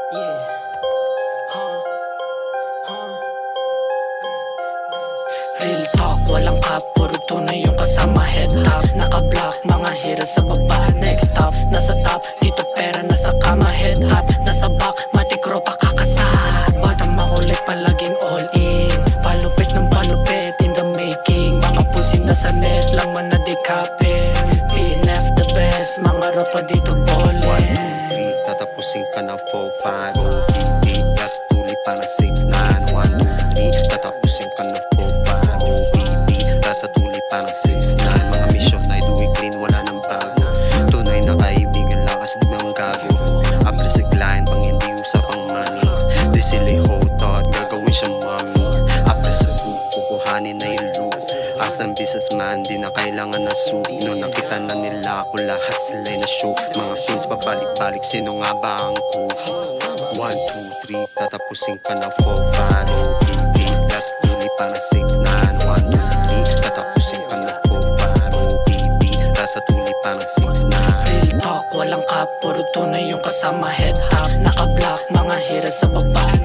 Yeah. Huh. Huh. Real talk, walang cap, puro tunay yung kasama. Head top, naka-block, mga hira sa baba. Next stop, nasa top, dito pera nasa kama. Head hop, nasa back, matikro pa kakasat. Batang makulit, palaging all in. Palupit ng palupit, in the making. Mga pusi nasa net, laman na dekapin. PNF the best, mga ropa dito bole. 1, 2, 3, tatapusin ka ng 4, 5 OPP, tatuli pa ng 6, 9 1, 2, 3, tatapusin ka ng 4, 5 OPP, tatatuli pa ng 6, 9 mga mission ay doing clean, wala nang bago. Tunay na kaibigan, lakas din ng gago. Aplasig line, pang hindi usapang money. Di sila hotod, gagawin siyang mommy. Aplasig kukuhanin na yung loot. As ng businessman, di na kailangan na suit. Noon nakita na nila ako, lahat sila'y na show. Mga pins pabalik-balik, sino nga ba ang cool? 1, 2, 3, tatapusin ka ng 4, 5 OPP, tatuli pa ng 6, 9 1, 2, 3, tatapusin ka ng 4, 5 OPP, tatatuli pa ng 6, 9. Real talk, walang cap, puro tunay yung kasama. Head top, naka-block, mga hira sa baba.